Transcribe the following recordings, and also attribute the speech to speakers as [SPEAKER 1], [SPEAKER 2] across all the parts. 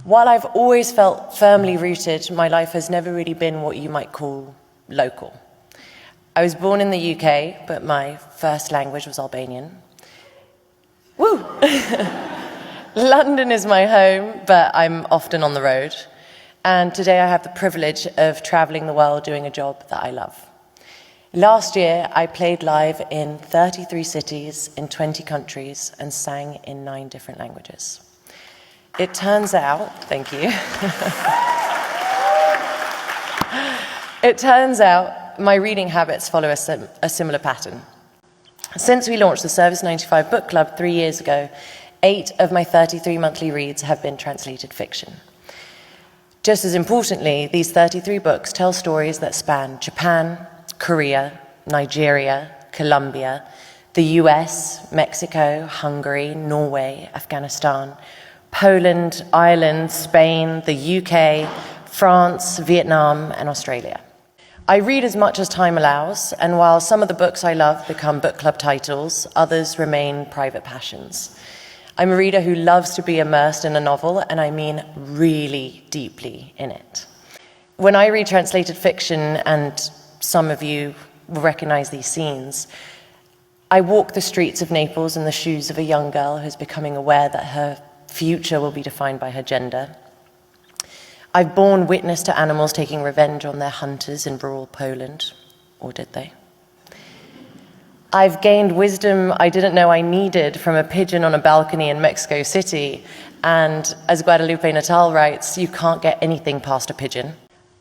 [SPEAKER 1] While I've always felt firmly rooted, my life has never really been what you might call local. I was born in the UK, but my first language was Albanian. Woo! London is my home, but I'm often on the road. And today I have the privilege of traveling the world doing a job that I love. Last year, I played live in 33 cities in 20 countries and sang in 9 different languages. It turns out, thank you. It turns out my reading habits follow a similar pattern. Since we launched the Service 95 Book Club 3 years ago, 8 of my 33 monthly reads have been translated fiction. Just as importantly, these 33 books tell stories that span Japan, Korea, Nigeria, Colombia, the US, Mexico, Hungary, Norway, Afghanistan, Poland, Ireland, Spain, the UK, France, Vietnam, and Australia. I read as much as time allows, and while some of the books I love become book club titles, others remain private passions. I'm a reader who loves to be immersed in a novel, and I mean really deeply in it. When I read translated fiction, and some of you will recognize these scenes, I walk the streets of Naples in the shoes of a young girl who's becoming aware that her future will be defined by her gender. I've borne witness to animals taking revenge on their hunters in rural Poland, or did they? I've gained wisdom I didn't know I needed from a pigeon on a balcony in Mexico City, and as Guadalupe Natal writes, you can't get anything past a pigeon.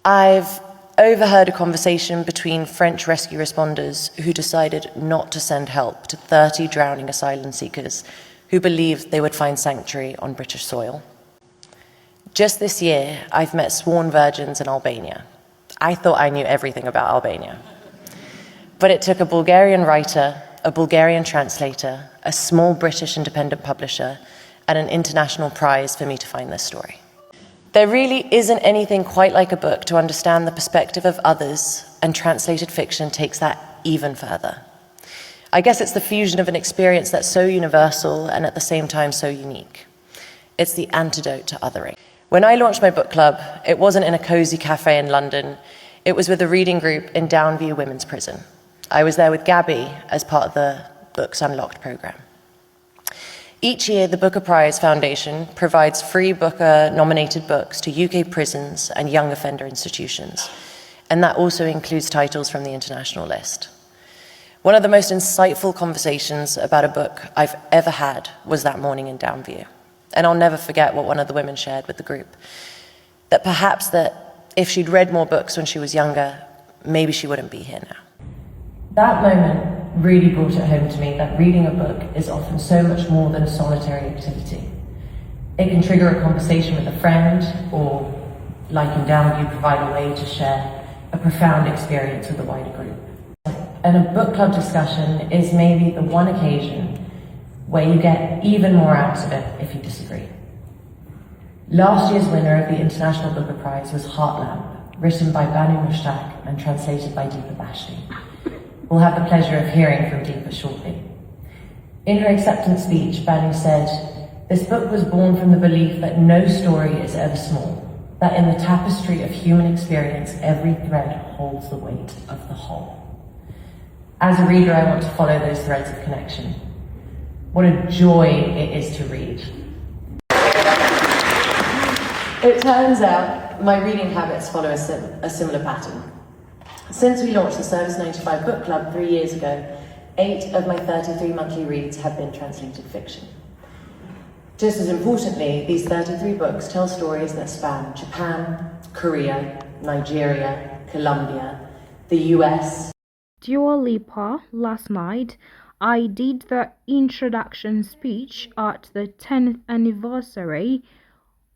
[SPEAKER 1] I've overheard a conversation between French rescue responders who decided not to send help to 30 drowning asylum seekers who believed they would find sanctuary on British soil. Just this year, I've met sworn virgins in Albania. I thought I knew everything about Albania. But it took a Bulgarian writer, a Bulgarian translator, a small British independent publisher, and an international prize for me to find this story. There really isn't anything quite like a book to understand the perspective of others, and translated fiction takes that even further. I guess it's the fusion of an experience that's so universal and at the same time so unique. It's the antidote to othering. When I launched my book club, it wasn't in a cozy cafe in London. It was with a reading group in Downview Women's Prison. I was there with Gabby as part of the Books Unlocked program. Each year, the Booker Prize Foundation provides free Booker-nominated books to UK prisons and young offender institutions, and that also includes titles from the international list. One of the most insightful conversations about a book I've ever had was that morning in Downview. And I'll never forget what one of the women shared with the group. That perhaps that if she'd read more books when she was younger, maybe she wouldn't be here now. That moment really brought it home to me that reading a book is often so much more than a solitary activity. It can trigger a conversation with a friend, or, like in Downview, provide a way to share a profound experience with a wider group. And a book club discussion is maybe the one occasion where you get even more out of it if you disagree. Last year's winner of the International Booker Prize was Heartfelt, written by Banu Mushtaq and translated by Lipa. We'll have the pleasure of hearing from Lipa shortly. In her acceptance speech, Banu said, "This book was born from the belief that no story is ever small, that in the tapestry of human experience, every thread holds the weight of the whole." As a reader, I want to follow those threads of connection. What a joy it is to read. It turns out my reading habits follow a similar pattern. Since we launched the Service 95 Book Club 3 years ago, 8 of my 33 monthly reads have been translated fiction. Just as importantly, these 33 books tell stories that span Japan, Korea, Nigeria, Colombia, the US.
[SPEAKER 2] Dear Lipa, last night I did the introduction speech at the 10th anniversary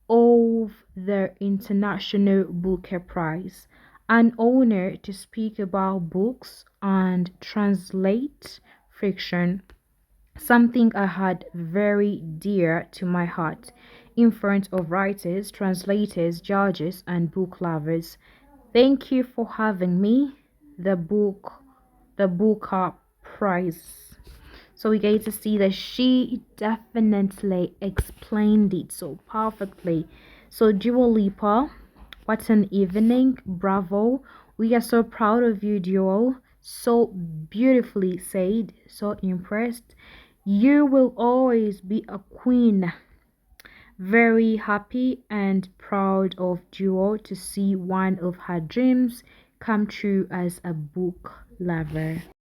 [SPEAKER 2] of the International Booker Prize. An honor to speak about books and translate fiction, something I had very dear to my heart, in front of writers, translators, judges, and book lovers. Thank you for having me. The Booker Prize. So we get to see that she definitely explained it so perfectly. So, Dua Lipa, what an evening! Bravo! We are so proud of you, Duo. So beautifully said. So impressed. You will always be a queen. Very happy and proud of Duo to see one of her dreams come true as a book lover.